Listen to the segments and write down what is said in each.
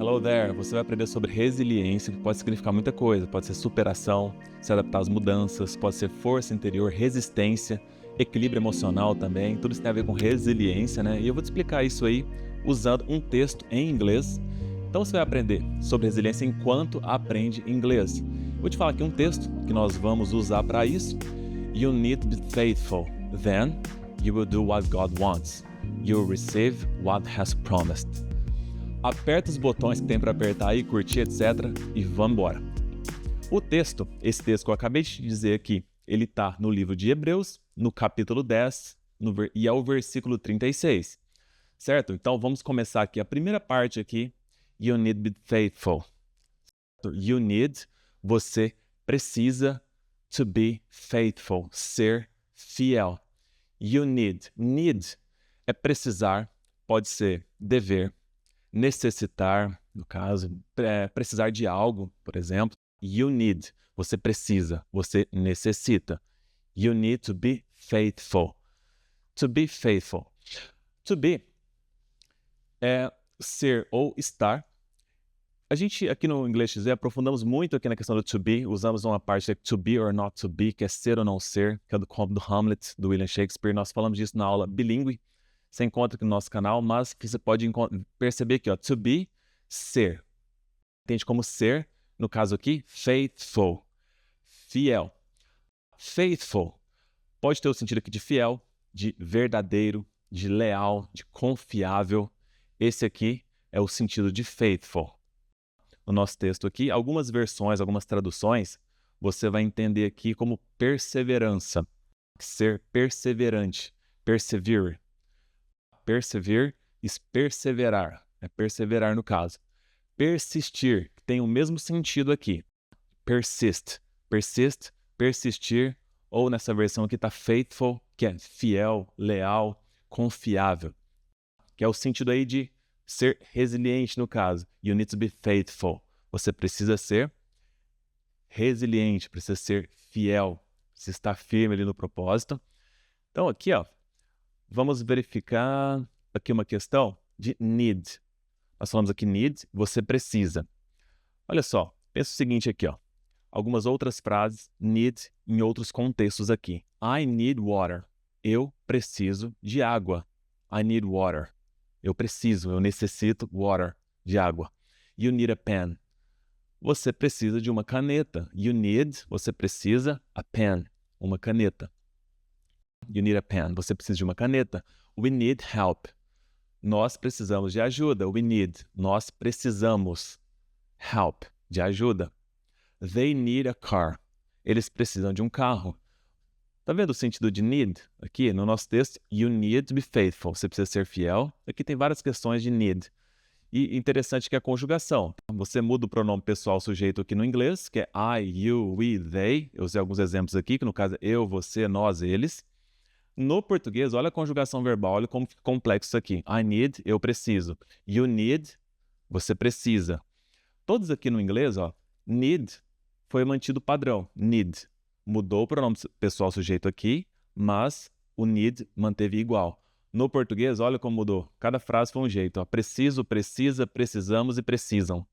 Hello there! Você vai aprender sobre resiliência, que pode significar muita coisa. Pode ser superação, se adaptar às mudanças, pode ser força interior, resistência, equilíbrio emocional também. Tudo isso tem a ver com resiliência, né? E eu vou te explicar isso aí usando um texto em inglês. Então você vai aprender sobre resiliência enquanto aprende inglês. Vou te falar aqui um texto que nós vamos usar para isso. You need to be faithful, then you will do what God wants. You will receive what has promised. Aperta os botões que tem para apertar aí, curtir, etc. e vamos embora. O texto, esse texto que eu acabei de te dizer aqui, ele está no livro de Hebreus, no capítulo 10, e é o versículo 36, certo? Então vamos começar aqui a primeira parte aqui. You need to be faithful. You need, você precisa to be faithful, ser fiel. You need é precisar, pode ser dever, necessitar, no caso, precisar de algo, por exemplo. You need, você precisa, você necessita. You need to be faithful. To be faithful. To be é ser ou estar. A gente aqui no Inglês XZ aprofundamos muito aqui na questão do to be, usamos uma parte to be or not to be, que é ser ou não ser, que é do conto do Hamlet, do William Shakespeare. Nós falamos disso na aula bilíngue. Você encontra aqui no nosso canal, mas você pode perceber aqui, ó, to be, ser. Entende como ser, no caso aqui, faithful, fiel. Faithful pode ter o sentido aqui de fiel, de verdadeiro, de leal, de confiável. Esse aqui é o sentido de faithful. No nosso texto aqui, algumas versões, algumas traduções, você vai entender aqui como perseverança, ser perseverante, persevere. Persevere e perseverar, é perseverar no caso. Persistir, que tem o mesmo sentido aqui. Persist, persistir, ou nessa versão aqui está faithful, que é fiel, leal, confiável, que é o sentido aí de ser resiliente no caso. You need to be faithful. Você precisa ser resiliente, precisa ser fiel, precisa estar firme ali no propósito. Então aqui, ó, vamos verificar aqui uma questão de need. Nós falamos aqui need, você precisa. Olha só, pensa o seguinte aqui, ó. Algumas outras frases, need, em outros contextos aqui. I need water. Eu preciso de água. I need water. Eu preciso, eu necessito water, de água. You need a pen. Você precisa de uma caneta. You need, você precisa, a pen, uma caneta. You need a pen. Você precisa de uma caneta. We need help. Nós precisamos de ajuda. We need. Nós precisamos. Help. De ajuda. They need a car. Eles precisam de um carro. Tá vendo o sentido de need? Aqui no nosso texto, you need to be faithful. Você precisa ser fiel. Aqui tem várias questões de need. E interessante que é a conjugação. Você muda o pronome pessoal sujeito aqui no inglês, que é I, you, we, they. Eu usei alguns exemplos aqui, que no caso é eu, você, nós, eles. No português, olha a conjugação verbal, olha como fica complexo isso aqui. I need, eu preciso. You need, você precisa. Todos aqui no inglês, ó, need foi mantido padrão, need. Mudou o pronome pessoal sujeito aqui, mas o need manteve igual. No português, olha como mudou. Cada frase foi um jeito. Ó. Preciso, precisa, precisamos e precisam.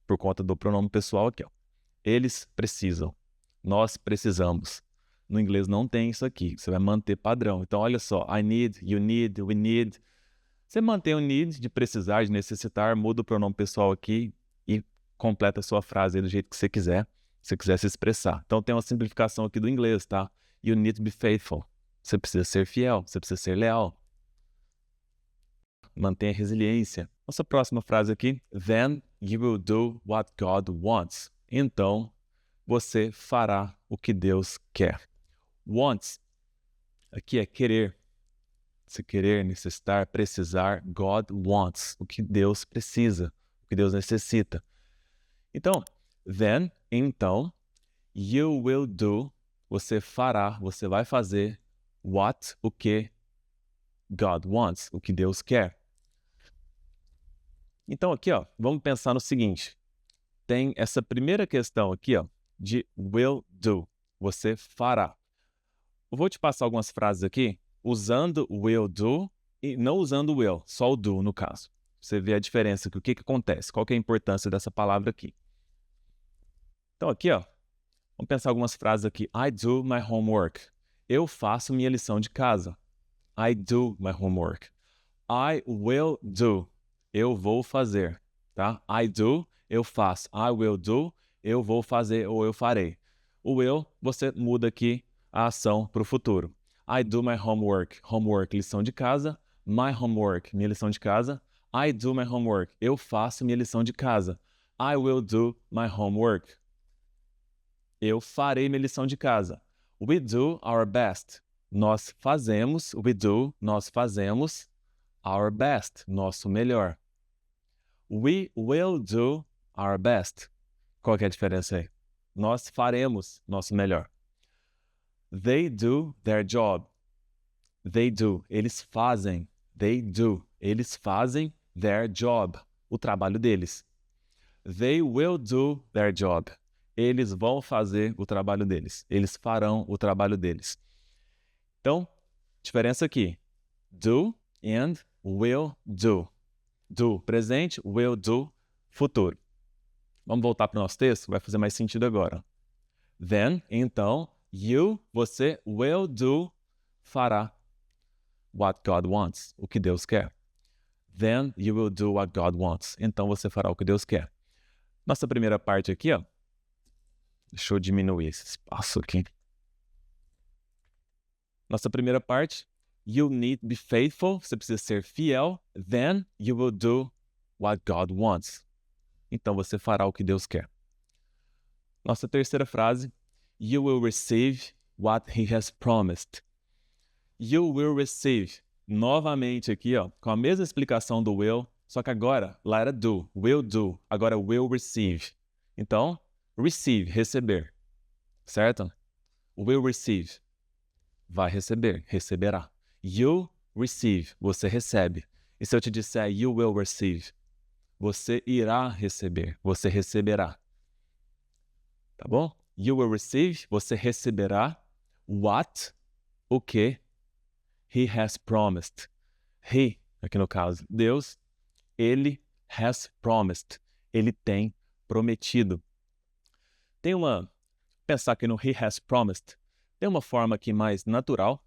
Por conta do pronome pessoal aqui. Ó. Eles precisam. Nós precisamos. No inglês não tem isso aqui. Você vai manter padrão. Então, olha só. I need, you need, we need. Você mantém o need de precisar, de necessitar, muda o pronome pessoal aqui e completa a sua frase aí do jeito que você quiser. Se você quiser se expressar. Então, tem uma simplificação aqui do inglês, tá? You need to be faithful. Você precisa ser fiel. Você precisa ser leal. Mantenha resiliência. Nossa próxima frase aqui. Then you will do what God wants. Então, você fará o que Deus quer. Wants. Aqui é querer. Se querer, necessitar, precisar. God wants. O que Deus precisa. O que Deus necessita. Então, then, então, you will do. Você fará, você vai fazer what, o que God wants. O que Deus quer. Então aqui, ó, vamos pensar no seguinte. Tem essa primeira questão aqui, ó, de will do. Você fará. Eu vou te passar algumas frases aqui usando will do e não usando will, só o do no caso. Você vê a diferença, o que acontece, qual que é a importância dessa palavra aqui. Então aqui, ó, vamos pensar algumas frases aqui. I do my homework. Eu faço minha lição de casa. I do my homework. I will do. Eu vou fazer, tá? I do, eu faço. I will do, eu vou fazer ou eu farei. O will, você muda aqui a ação para o futuro. I do my homework. Homework, lição de casa. My homework, minha lição de casa. I do my homework. Eu faço minha lição de casa. I will do my homework. Eu farei minha lição de casa. We do our best. Nós fazemos, nós fazemos our best, nosso melhor. We will do our best. Qual que é a diferença aí? Nós faremos nosso melhor. They do their job. They do, eles fazem. They do, eles fazem their job, o trabalho deles. They will do their job. Eles vão fazer o trabalho deles. Eles farão o trabalho deles. Então, diferença aqui. Do and will do. Do, presente, will do, futuro. Vamos voltar para o nosso texto? Vai fazer mais sentido agora. Then, então, you, você, will do, fará what God wants, o que Deus quer. Then you will do what God wants. Então você fará o que Deus quer. Nossa primeira parte aqui, ó. Deixa eu diminuir esse espaço aqui. Nossa primeira parte. You need to be faithful. Você precisa ser fiel. Then you will do what God wants. Então você fará o que Deus quer. Nossa terceira frase. You will receive what He has promised. You will receive. Novamente aqui, ó, com a mesma explicação do will, só que agora, lá era do, will do, agora will receive. Então, receive, receber, certo? Will receive, vai receber, receberá. You receive, você recebe. E se eu te disser you will receive, você irá receber, você receberá. Tá bom? You will receive, você receberá what, o que He has promised. He, aqui no caso, Deus, Ele has promised. Ele tem prometido. Pensar aqui no He has promised, tem uma forma aqui mais natural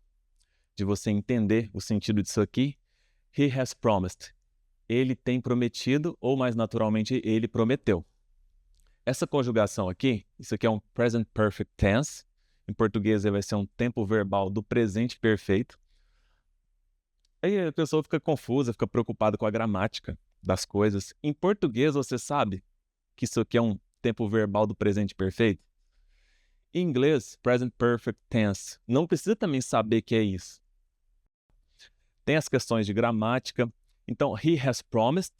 de você entender o sentido disso aqui. He has promised. Ele tem prometido, ou mais naturalmente, ele prometeu. Essa conjugação aqui, isso aqui é um present perfect tense. Em português, ele vai ser um tempo verbal do presente perfeito. Aí a pessoa fica confusa, fica preocupada com a gramática das coisas. Em português, você sabe que isso aqui é um tempo verbal do presente perfeito? Em inglês, present perfect tense. Não precisa também saber que é isso. Tem as questões de gramática. Então, he has promised,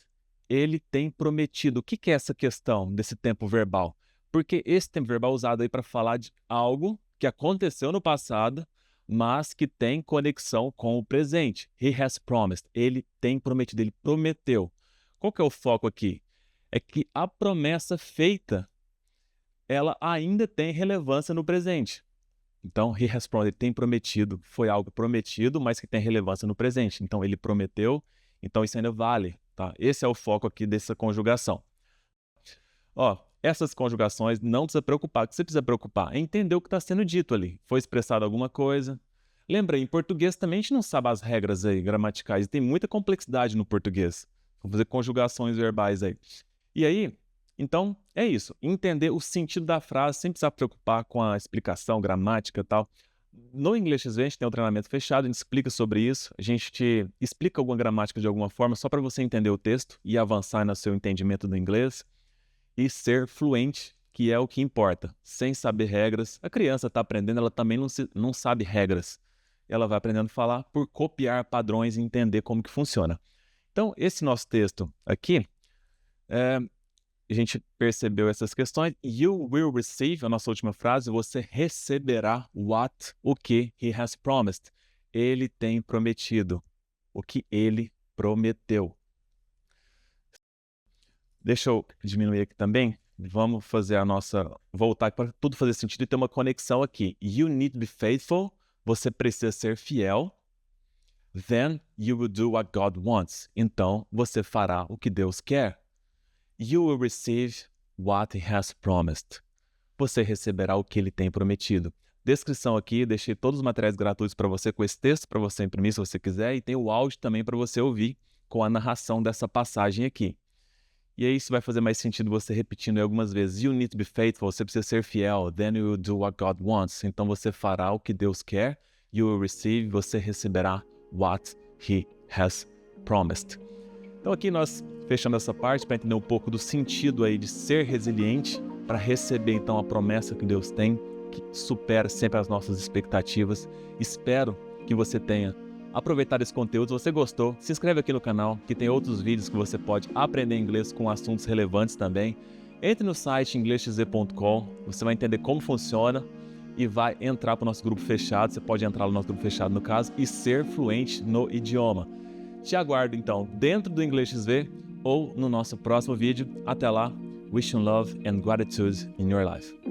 ele tem prometido. O que é essa questão desse tempo verbal? Porque esse tempo verbal é usado aí para falar de algo que aconteceu no passado, mas que tem conexão com o presente. He has promised. Ele tem prometido, ele prometeu. Qual que é o foco aqui? É que a promessa feita, ela ainda tem relevância no presente. Então, he has promised, ele tem prometido, foi algo prometido, mas que tem relevância no presente. Então, ele prometeu, então isso ainda vale, tá? Esse é o foco aqui dessa conjugação. Ó, essas conjugações não precisa preocupar. O que você precisa preocupar é entender o que está sendo dito ali. Foi expressado alguma coisa. Lembra, em português também a gente não sabe as regras aí gramaticais. Tem muita complexidade no português. Vou fazer conjugações verbais aí. E aí, então, é isso. Entender o sentido da frase sem precisar preocupar com a explicação, gramática e tal. No English a gente tem um treinamento fechado, a gente explica sobre isso. A gente te explica alguma gramática de alguma forma só para você entender o texto e avançar no seu entendimento do inglês. E ser fluente, que é o que importa. Sem saber regras. A criança está aprendendo, ela também não sabe regras. Ela vai aprendendo a falar por copiar padrões e entender como que funciona. Então, esse nosso texto aqui, a gente percebeu essas questões. You will receive, a nossa última frase, você receberá o que he has promised. Ele tem prometido. O que ele prometeu. Deixa eu diminuir aqui também. Vamos fazer voltar para tudo fazer sentido e ter uma conexão aqui. You need to be faithful. Você precisa ser fiel. Then you will do what God wants. Então você fará o que Deus quer. You will receive what He has promised. Você receberá o que Ele tem prometido. Descrição aqui, deixei todos os materiais gratuitos para você com esse texto, para você imprimir se você quiser, e tem o áudio também para você ouvir com a narração dessa passagem aqui. E aí isso vai fazer mais sentido você repetindo algumas vezes. You need to be faithful, você precisa ser fiel. Then you will do what God wants. Então você fará o que Deus quer. You will receive, você receberá what He has promised. Então aqui nós fechando essa parte para entender um pouco do sentido aí de ser resiliente, para receber então a promessa que Deus tem, que supera sempre as nossas expectativas. Espero que você tenha aproveitado esse conteúdo. Se você gostou, se inscreve aqui no canal, que tem outros vídeos que você pode aprender inglês com assuntos relevantes também. Entre no site inglesxz.com, você vai entender como funciona e vai entrar para o nosso grupo fechado. Você pode entrar no nosso grupo fechado, no caso, e ser fluente no idioma. Te aguardo então dentro do Inglês XV ou no nosso próximo vídeo. Até lá, wishing love and gratitude in your life.